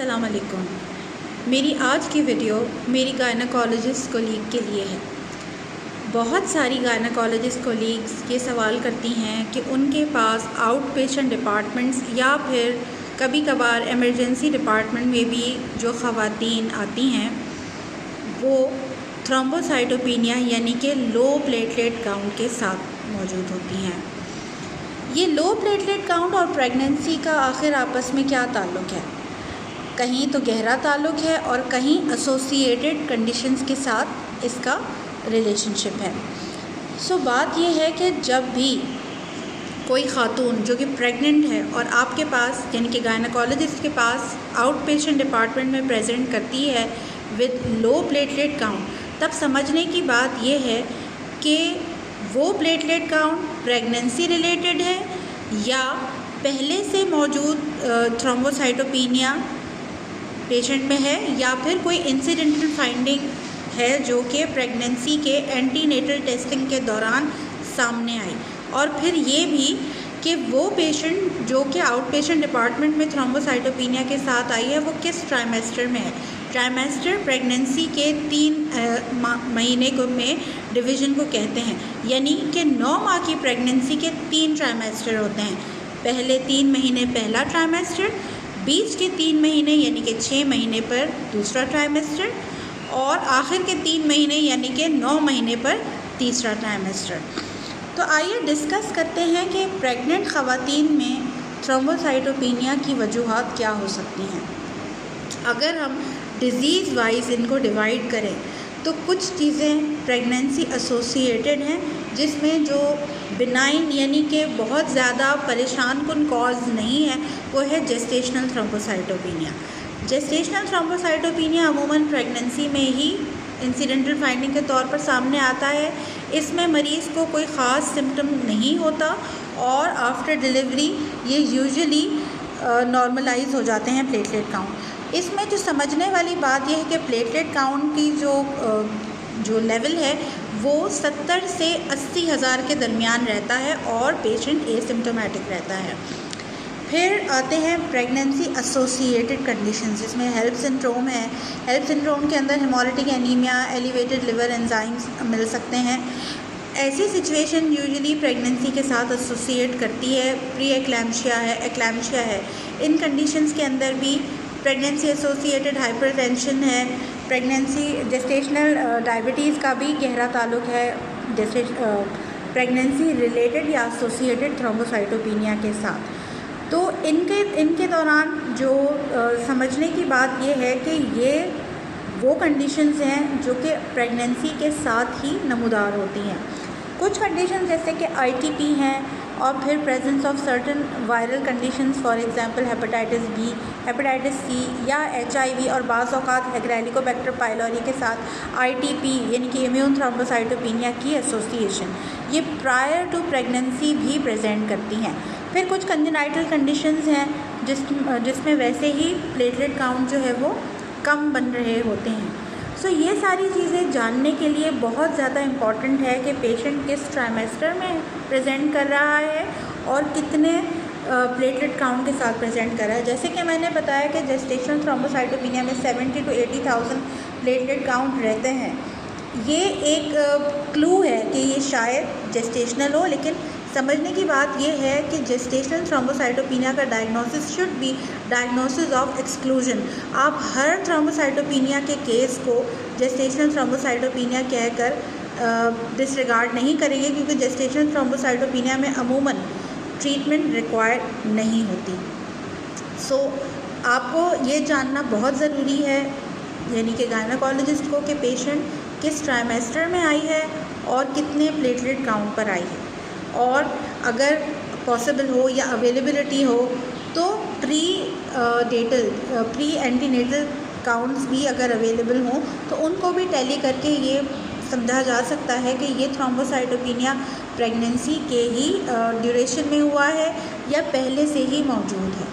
अस्सलाम वालेकुम। मेरी आज की वीडियो मेरी गायनोकोलॉजिस्ट कोलीग के लिए है। बहुत सारी गायनोकोलॉजिस्ट कोलीग्स ये सवाल करती हैं कि उनके पास आउट पेशेंट डिपार्टमेंट्स या फिर कभी कभार इमरजेंसी डिपार्टमेंट में भी जो ख़वातीन आती हैं वो थ्रोम्बोसाइटोपेनिया यानी कि लो प्लेटलेट काउंट के साथ मौजूद होती हैं। ये लो प्लेटलेट काउंट और प्रेगनेंसी का आखिर आपस में क्या ताल्लुक़ है? कहीं तो गहरा ताल्लुक़ है और कहीं एसोसिएटेड कंडीशंस के साथ इसका रिलेशनशिप है। बात यह है कि जब भी कोई ख़ातून जो कि प्रेग्नेंट है और आपके पास यानी कि गायनोकोलॉजिस्ट के पास आउट पेशेंट डिपार्टमेंट में प्रेजेंट करती है विद लो प्लेटलेट काउंट, तब समझने की बात यह है कि वो प्लेटलेट काउंट प्रेगनेंसी रिलेटेड है या पहले से मौजूद थ्रोम्बोसाइटोपेनिया पेशेंट में है या फिर कोई इंसिडेंटल फाइंडिंग है जो कि प्रेगनेंसी के एंटीनेटल टेस्टिंग के दौरान सामने आई। और फिर ये भी कि वो पेशेंट जो कि आउट पेशेंट डिपार्टमेंट में थ्रोम्बोसाइटोपेनिया के साथ आई है वो किस ट्राइमेस्टर में है। ट्राइमेस्टर प्रेगनेंसी के 3 महीने को में डिवीज़न को कहते हैं, यानी कि 9 माह की प्रेगनेंसी के 3 ट्राइमेस्टर होते हैं। पहले 3 महीने पहला ट्राइमेस्टर, बीच के 3 महीने यानी कि 6 महीने पर दूसरा ट्राइमेस्टर और आखिर के 3 महीने यानी कि 9 महीने पर तीसरा ट्राइमेस्टर। तो आइए डिस्कस करते हैं कि प्रेग्नेंट ख़वातीन में थ्रोम्बोसाइटोपेनिया की वजूहात क्या हो सकती हैं। अगर हम डिज़ीज़ वाइज इनको डिवाइड करें तो कुछ चीज़ें प्रेगनेंसी एसोसिएटेड हैं जिसमें जो बिनाइन यानी कि बहुत ज़्यादा परेशान कुन कॉज नहीं है वो है जेस्टेशनल थ्रोम्बोसाइटोपेनिया। जेस्टेशनल थ्रोम्बोसाइटोपेनिया अमूमन प्रेगनेंसी में ही इंसिडेंटल फाइंडिंग के तौर पर सामने आता है। इसमें मरीज़ को कोई ख़ास सिम्टम नहीं होता और आफ्टर डिलीवरी ये यूजुअली नॉर्मलाइज हो जाते हैं प्लेटलेट काउंट। इसमें जो समझने वाली बात यह है कि प्लेटलेट काउंट की जो लेवल है वो 70 से 80 हज़ार के दरमियान रहता है और पेशेंट एसिम्प्टोमेटिक रहता है। फिर आते हैं प्रेगनेंसी एसोसिएटेड कंडीशंस जिसमें हेल्प सिंड्रोम है। हेल्प सिंड्रोम के अंदर haemolytic anaemia, elevated liver enzymes मिल सकते हैं। ऐसी सिचुएशन यूजुअली प्रेगनेंसी के साथ एसोसिएट करती है। प्री एक्लैम्शिया है, एक्लैम्शिया है। इन कंडीशंस के अंदर भी प्रेगनेंसी एसोसिएटेड हाइपरटेंशन है। प्रेगनेंसी जेस्टेशनल डायबिटीज़ का भी गहरा ताल्लुक़ है प्रेगनेंसी रिलेटेड या एसोसिएटेड थ्रोम्बोसाइटोपेनिया के साथ। तो इनके दौरान जो समझने की बात ये है कि ये वो कंडीशंस हैं जो कि प्रेगनेंसी के साथ ही नमूदार होती हैं। कुछ कंडीशंस जैसे कि आईटीपी हैं और फिर presence of certain viral conditions for example hepatitis B, hepatitis C या एचआईवी और बाज़ औक़ात हेलिकोबैक्टर पाइलोरी के साथ आईटीपी यानी कि इम्यून थ्रोम्बोसाइटोपेनिया की एसोसिएशन ये प्रायर टू प्रेगनेंसी भी प्रेजेंट करती हैं। फिर कुछ कंजेनाइटल कंडीशंस हैं जिसमें वैसे ही प्लेटलेट काउंट जो है वो कम बन रहे होते हैं। ये सारी चीज़ें जानने के लिए बहुत ज़्यादा इम्पॉर्टेंट है कि पेशेंट किस ट्राइमेस्टर में प्रेजेंट कर रहा है और कितने प्लेटलेट काउंट के साथ प्रेजेंट कर रहा है। जैसे कि मैंने बताया कि जेस्टेशनल थ्रोम्बोसाइटोपेनिया में 70 to 80,000 प्लेटलेट काउंट रहते हैं। ये एक क्लू है कि ये शायद जेस्टेशनल हो, लेकिन समझने की बात यह है कि जेस्टेशनल थ्रोम्बोसाइटोपेनिया का diagnosis should be diagnosis of exclusion. आप हर थ्रोम्बोसाइटोपेनिया के केस को जेस्टेशनल थ्रोम्बोसाइटोपेनिया कहकर डिसरिगार्ड नहीं करेंगे क्योंकि जेस्टेशनल थ्रोम्बोसाइटोपेनिया में अमूमन ट्रीटमेंट रिक्वायर्ड नहीं होती। आपको ये जानना बहुत ज़रूरी है यानी कि गायनोकोलॉजिस्ट को कि पेशेंट किस ट्राइमेस्टर में आई है और कितने प्लेटलेट काउंट पर आई है। और अगर पॉसिबल हो या अवेलेबिलिटी हो तो प्री एंटीनेटल काउंट्स भी अगर अवेलेबल हों तो उनको भी टैली करके ये समझा जा सकता है कि ये थ्रोम्बोसाइटोपेनिया प्रेगनेंसी के ही ड्यूरेशन में हुआ है या पहले से ही मौजूद है।